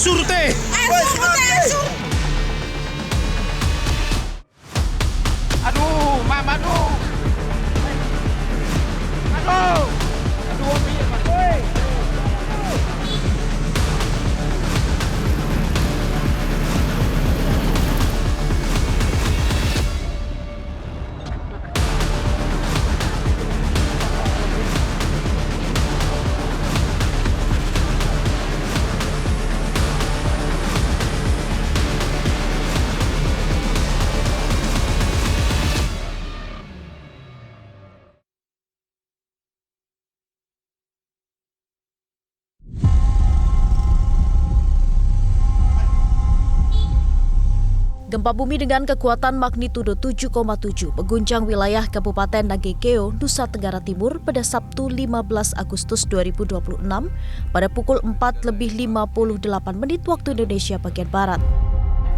surte! Air surte! Aduh, Mam, aduh! Aduh! Aduh, biar, Mam. Woi! Gempa bumi dengan kekuatan magnitudo 7,7 mengguncang wilayah Kabupaten Nagekeo, Nusa Tenggara Timur pada Sabtu 15 Agustus 2026 pada pukul 4:58 waktu Indonesia bagian Barat.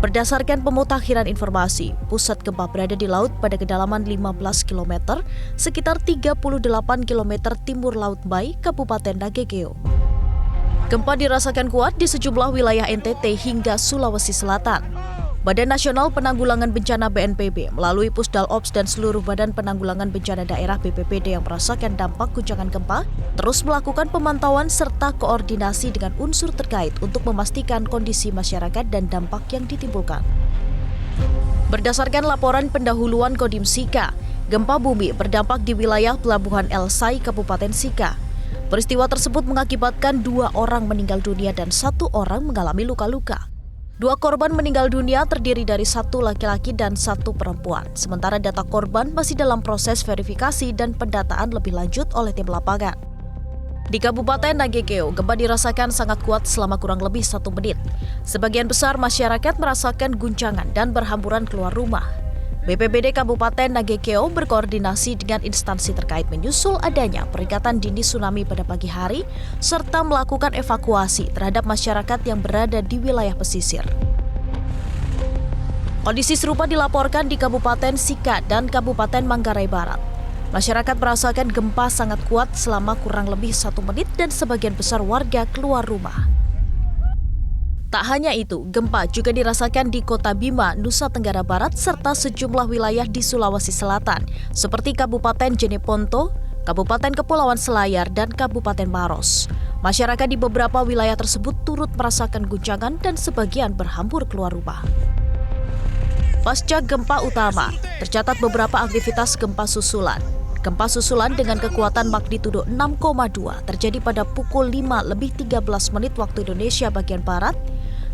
Berdasarkan pemutakhiran informasi, pusat gempa berada di laut pada kedalaman 15 km, sekitar 38 km timur Laut Bai, Kabupaten Nagekeo. Gempa dirasakan kuat di sejumlah wilayah NTT hingga Sulawesi Selatan. Badan Nasional Penanggulangan Bencana BNPB melalui Pusdal Ops dan seluruh Badan Penanggulangan Bencana Daerah BPBD yang merasakan dampak guncangan gempa terus melakukan pemantauan serta koordinasi dengan unsur terkait untuk memastikan kondisi masyarakat dan dampak yang ditimbulkan. Berdasarkan laporan pendahuluan Kodim Sika, gempa bumi berdampak di wilayah Pelabuhan El Sai, Kabupaten Sika. Peristiwa tersebut mengakibatkan 2 orang meninggal dunia dan 1 orang mengalami luka-luka. 2 korban meninggal dunia terdiri dari 1 laki-laki dan 1 perempuan. Sementara data korban masih dalam proses verifikasi dan pendataan lebih lanjut oleh tim lapangan. Di Kabupaten Nagekeo, gempa dirasakan sangat kuat selama kurang lebih 1 menit. Sebagian besar masyarakat merasakan guncangan dan berhamburan keluar rumah. BPBD Kabupaten Nagekeo berkoordinasi dengan instansi terkait menyusul adanya peringatan dini tsunami pada pagi hari serta melakukan evakuasi terhadap masyarakat yang berada di wilayah pesisir. Kondisi serupa dilaporkan di Kabupaten Sika dan Kabupaten Manggarai Barat. Masyarakat merasakan gempa sangat kuat selama kurang lebih 1 menit dan sebagian besar warga keluar rumah. Tak hanya itu, gempa juga dirasakan di Kota Bima, Nusa Tenggara Barat, serta sejumlah wilayah di Sulawesi Selatan, seperti Kabupaten Jeneponto, Kabupaten Kepulauan Selayar, dan Kabupaten Maros. Masyarakat di beberapa wilayah tersebut turut merasakan guncangan dan sebagian berhambur keluar rumah. Pasca gempa utama, tercatat beberapa aktivitas gempa susulan. Gempa susulan dengan kekuatan magnitudo 6,2 terjadi pada pukul 5:13 waktu Indonesia bagian Barat.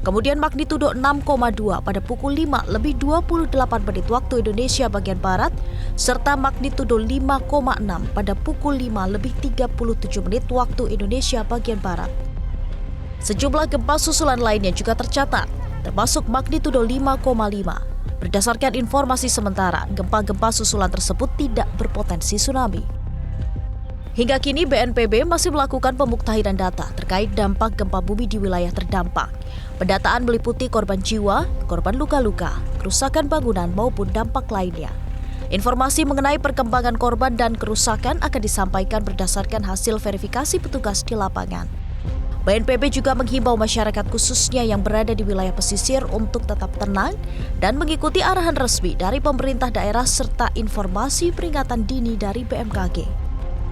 Kemudian magnitudo 6,2 pada pukul 5:28 waktu Indonesia bagian Barat, serta magnitudo 5,6 pada pukul 5:37 waktu Indonesia bagian Barat. Sejumlah gempa susulan lainnya juga tercatat, termasuk magnitudo 5,5. Berdasarkan informasi sementara, gempa-gempa susulan tersebut tidak berpotensi tsunami. Hingga kini BNPB masih melakukan pemuktahiran data terkait dampak gempa bumi di wilayah terdampak. Pendataan meliputi korban jiwa, korban luka-luka, kerusakan bangunan maupun dampak lainnya. Informasi mengenai perkembangan korban dan kerusakan akan disampaikan berdasarkan hasil verifikasi petugas di lapangan. BNPB juga menghimbau masyarakat khususnya yang berada di wilayah pesisir untuk tetap tenang dan mengikuti arahan resmi dari pemerintah daerah serta informasi peringatan dini dari BMKG.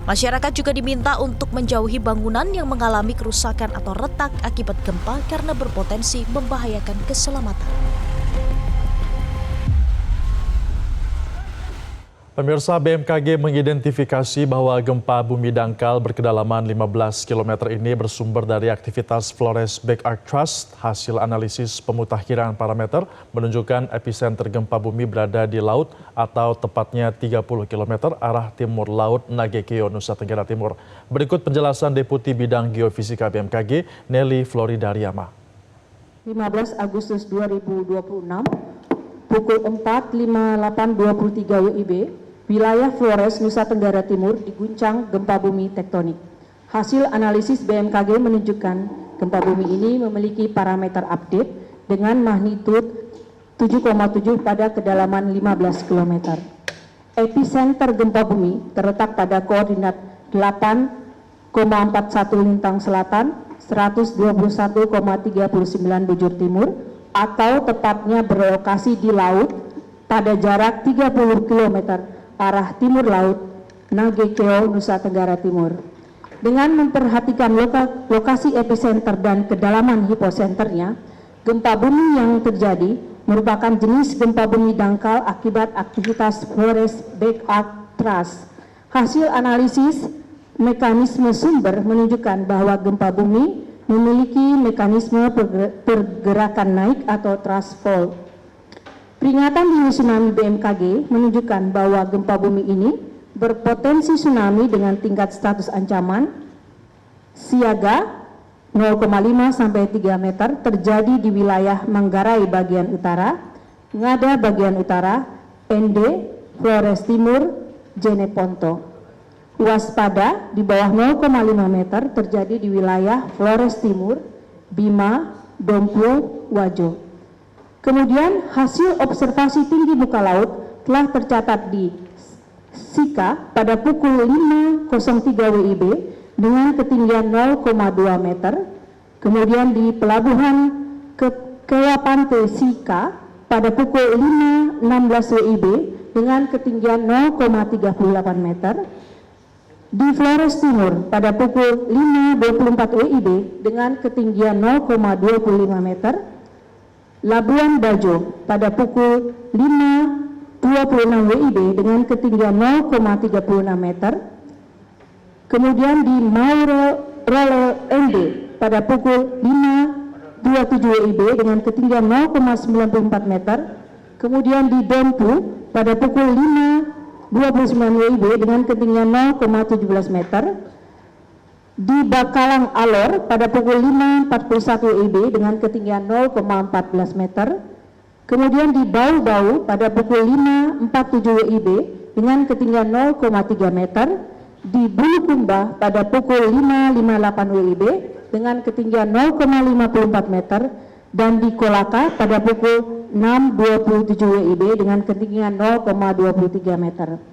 Masyarakat juga diminta untuk menjauhi bangunan yang mengalami kerusakan atau retak akibat gempa karena berpotensi membahayakan keselamatan. Pemirsa, BMKG mengidentifikasi bahwa gempa bumi dangkal berkedalaman 15 km ini bersumber dari aktivitas Flores Back Arc Thrust. Hasil analisis pemutakhiran parameter menunjukkan epicenter gempa bumi berada di laut atau tepatnya 30 km arah timur laut Nagekeo, Nusa Tenggara Timur. Berikut penjelasan Deputi Bidang Geofisika BMKG, Nelly Floridariama. 15 Agustus 2026, pukul 4.58.23 WIB, wilayah Flores, Nusa Tenggara Timur diguncang gempa bumi tektonik. Hasil analisis BMKG menunjukkan gempa bumi ini memiliki parameter update dengan magnitud 7,7 pada kedalaman 15 km. Epicenter gempa bumi terletak pada koordinat 8 Lintang Selatan, 121,39 bujur timur, atau tepatnya berlokasi di laut pada jarak 30 km arah timur laut, Nagekeo, Nusa Tenggara Timur. Dengan memperhatikan lokasi epicenter dan kedalaman hiposenternya, gempa bumi yang terjadi merupakan jenis gempa bumi dangkal akibat aktivitas Flores Back Arc Thrust. Hasil analisis mekanisme sumber menunjukkan bahwa gempa bumi memiliki mekanisme pergerakan naik atau thrust fault. Peringatan dini tsunami BMKG menunjukkan bahwa gempa bumi ini berpotensi tsunami dengan tingkat status ancaman siaga 0,5 sampai 3 meter terjadi di wilayah Manggarai bagian utara, Ngada bagian utara, Ende, Flores Timur, Jeneponto. Waspada di bawah 0,5 meter terjadi di wilayah Flores Timur, Bima, Dompu, Wajo. Kemudian hasil observasi tinggi muka laut telah tercatat di Sika pada pukul 5.03 WIB dengan ketinggian 0,2 meter, kemudian di Pelabuhan Kewapante Sika pada pukul 5.16 WIB dengan ketinggian 0,38 meter, di Flores Timur pada pukul 5.24 WIB dengan ketinggian 0,25 meter, Labuan Bajo pada pukul 5.26 WIB dengan ketinggian 0,36 meter, kemudian di Maurel Ende pada pukul 5.27 WIB dengan ketinggian 0,94 meter, kemudian di Dompu pada pukul 5.29 WIB dengan ketinggian 0,17 meter, di Bakalang Alor pada pukul 5.41 WIB dengan ketinggian 0,14 meter, kemudian di Bau-Bau pada pukul 5.47 WIB dengan ketinggian 0,3 meter, di Bulukumba pada pukul 5.58 WIB dengan ketinggian 0,54 meter, dan di Kolaka pada pukul 6.27 WIB dengan ketinggian 0,23 meter.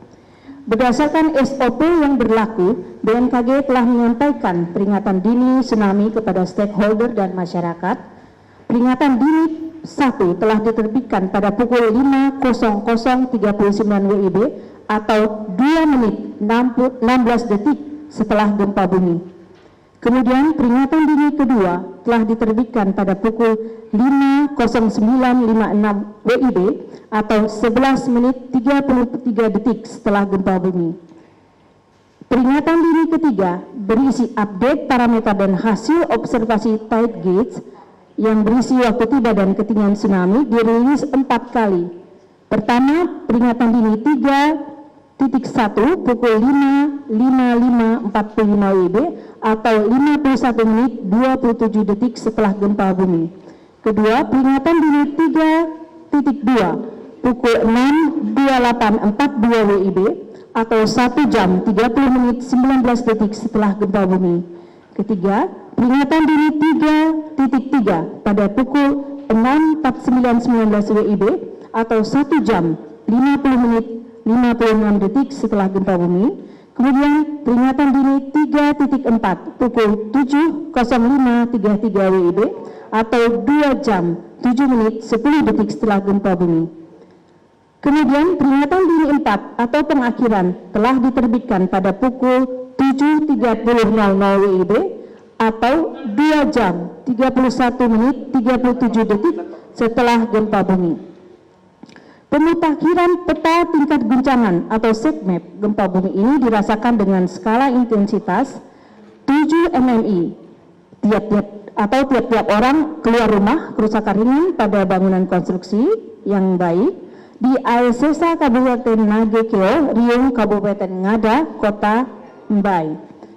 Berdasarkan SOP yang berlaku, BMKG telah menyampaikan peringatan dini tsunami kepada stakeholder dan masyarakat. Peringatan dini 1 telah diterbitkan pada pukul 5.00.39 WIB atau 2 menit 16 detik setelah gempa bumi. Kemudian peringatan dini kedua telah diterbitkan pada pukul 5.09.56 WIB atau 11 menit 33 detik setelah gempa bumi. Peringatan dini ketiga berisi update parameter dan hasil observasi tide gauge yang berisi waktu tiba dan ketinggian tsunami dirilis 4 kali. Pertama, peringatan dini 3.1 pukul 5.55.45 WIB atau 51 menit 27 detik setelah gempa bumi. Kedua, peringatan dini 3.2 pukul 6.28.42 WIB atau 1 jam 30 menit 19 detik setelah gempa bumi. Ketiga, peringatan dini 3.3 pada pukul 6.49.19 WIB atau 1 jam 50 menit 56 detik setelah gempa bumi. Kemudian peringatan dini 3.4 pukul 7.05.33 WIB atau 2 jam 7 menit 10 detik setelah gempa bumi. Kemudian peringatan dini 4 atau pengakhiran telah diterbitkan pada pukul 7.30.00 WIB atau 2 jam 31 menit 37 detik setelah gempa bumi. Pemutakhiran peta tingkat guncangan atau seismik gempa bumi ini dirasakan dengan skala intensitas 7 MMI. Tiap-tiap orang keluar rumah kerusakan ringan pada bangunan konstruksi yang baik di Aesesa Kabupaten Nagekeo, Riung Kabupaten Ngada, Kota Mbai.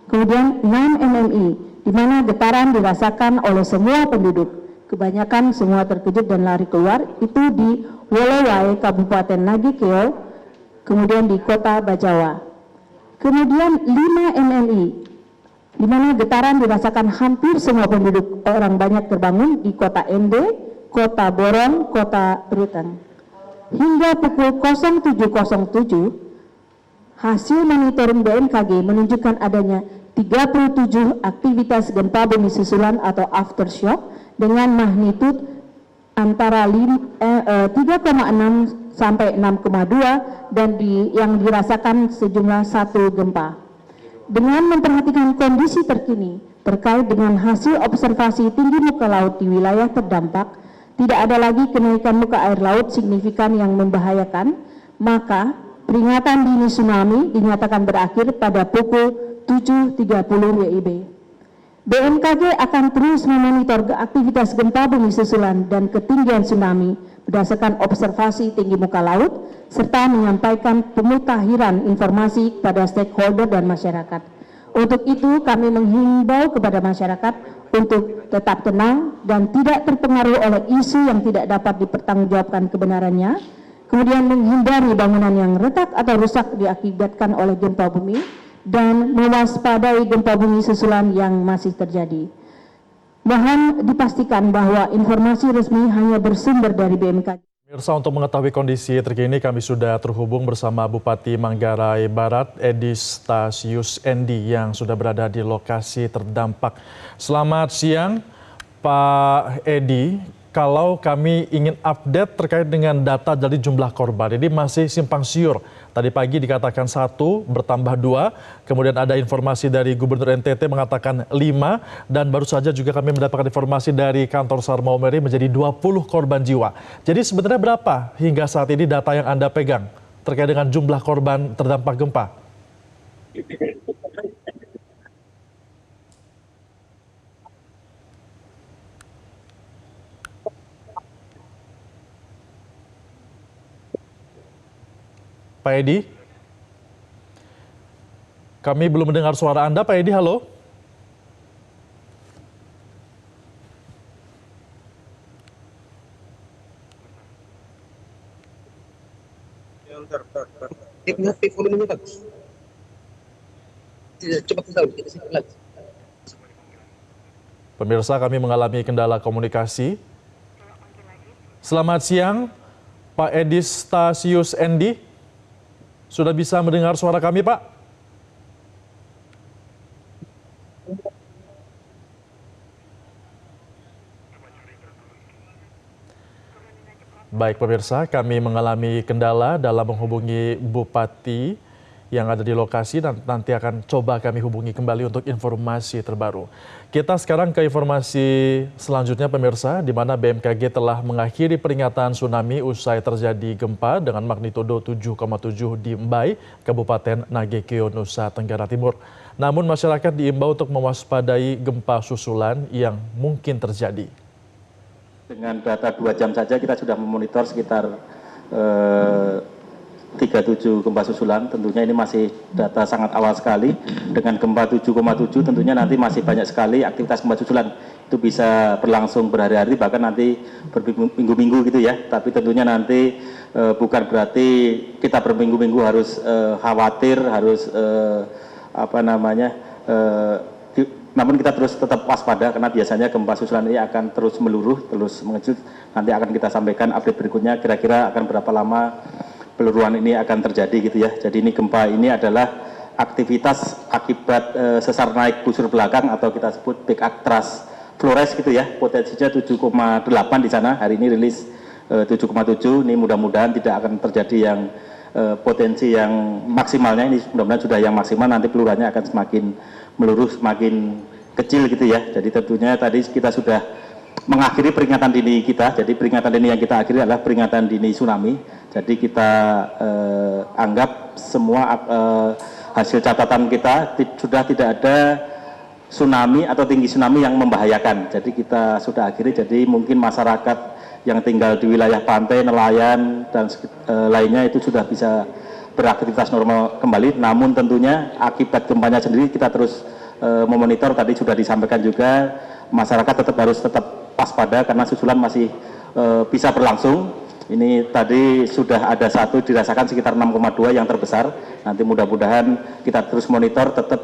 Kemudian 6 MMI, di mana getaran dirasakan oleh semua penduduk. Kebanyakan semua terkejut dan lari keluar, itu di Wolowai, Kabupaten Nagekeo, kemudian di Kota Bajawa. Kemudian 5 MMI, di mana getaran dirasakan hampir semua penduduk, orang banyak terbangun di Kota Ende, Kota Borong, Kota Ruteng. Hingga pukul 07.07, hasil monitoring BMKG menunjukkan adanya 37 aktivitas gempa bumi susulan atau aftershock dengan magnitud antara 3,6 sampai 6,2 dan yang dirasakan sejumlah 1 gempa. Dengan memperhatikan kondisi terkini terkait dengan hasil observasi tinggi muka laut di wilayah terdampak, tidak ada lagi kenaikan muka air laut signifikan yang membahayakan, maka peringatan dini tsunami dinyatakan berakhir pada pukul 7.30 WIB. BMKG akan terus memonitor aktivitas gempa bumi susulan dan ketinggian tsunami berdasarkan observasi tinggi muka laut, serta menyampaikan pemutakhiran informasi kepada stakeholder dan masyarakat. Untuk itu, kami menghimbau kepada masyarakat untuk tetap tenang dan tidak terpengaruh oleh isu yang tidak dapat dipertanggungjawabkan kebenarannya, kemudian menghindari bangunan yang retak atau rusak diakibatkan oleh gempa bumi, dan mewaspadai gempa bumi susulan yang masih terjadi. Mohon dipastikan bahwa informasi resmi hanya bersumber dari BMKG. Pemirsa, untuk mengetahui kondisi terkini kami sudah terhubung bersama Bupati Manggarai Barat, Edi Stasius Endi, yang sudah berada di lokasi terdampak. Selamat siang, Pak Edi. Kalau kami ingin update terkait dengan data dari jumlah korban, ini masih simpang siur. Tadi pagi dikatakan 1, bertambah 2, kemudian ada informasi dari Gubernur NTT mengatakan 5, dan baru saja juga kami mendapatkan informasi dari kantor SAR Maumere menjadi 20 korban jiwa. Jadi sebenarnya berapa hingga saat ini data yang Anda pegang terkait dengan jumlah korban terdampak gempa? Pak Edi, kami belum mendengar suara Anda. Pak Edi, halo. Volumenya bagus. Coba kita lagi. Pemirsa, kami mengalami kendala komunikasi. Selamat siang, Pak Edi Stasius Endi. Sudah bisa mendengar suara kami, Pak? Baik pemirsa, kami mengalami kendala dalam menghubungi Bupati yang ada di lokasi dan nanti akan coba kami hubungi kembali untuk informasi terbaru. Kita sekarang ke informasi selanjutnya pemirsa, di mana BMKG telah mengakhiri peringatan tsunami usai terjadi gempa dengan magnitudo 7,7 di Mbai, Kabupaten Nagekeo, Nusa Tenggara Timur. Namun masyarakat diimbau untuk mewaspadai gempa susulan yang mungkin terjadi. Dengan data 2 jam saja kita sudah memonitor sekitar 37 gempa susulan. Tentunya ini masih data sangat awal sekali. Dengan gempa 7,7 tentunya nanti masih banyak sekali aktivitas gempa susulan. Itu bisa berlangsung berhari-hari, bahkan nanti berminggu-minggu gitu ya. Tapi tentunya nanti bukan berarti kita berminggu-minggu harus khawatir, harus namun kita terus tetap waspada karena biasanya gempa susulan ini akan terus meluruh, terus mengejut. Nanti akan kita sampaikan update berikutnya kira-kira akan berapa lama peluruhan ini akan terjadi gitu ya. Jadi ini gempa ini adalah aktivitas akibat sesar naik busur belakang atau kita sebut back thrust Flores gitu ya. Potensinya 7,8 di sana. Hari ini rilis 7,7. Ini mudah-mudahan tidak akan terjadi yang potensi yang maksimalnya. Ini mudah-mudahan sudah yang maksimal, nanti peluruhannya akan semakin meluruh, semakin kecil gitu ya. Jadi tentunya tadi kita sudah mengakhiri peringatan dini kita. Jadi peringatan dini yang kita akhiri adalah peringatan dini tsunami. Jadi kita anggap semua hasil catatan kita sudah tidak ada tsunami atau tinggi tsunami yang membahayakan. Jadi kita sudah akhiri. Jadi mungkin masyarakat yang tinggal di wilayah pantai, nelayan dan lainnya itu sudah bisa beraktivitas normal kembali. Namun tentunya akibat gempanya sendiri kita terus memonitor. Tadi sudah disampaikan juga masyarakat harus tetap waspada karena susulan masih bisa berlangsung. Ini tadi sudah ada 1 dirasakan sekitar 6,2 yang terbesar. Nanti mudah-mudahan kita terus monitor, tetap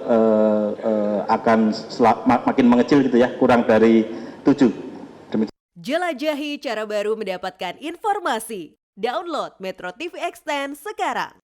akan makin mengecil gitu ya, kurang dari 7. Jelajahi cara baru mendapatkan informasi. Download Metro TV Extend sekarang.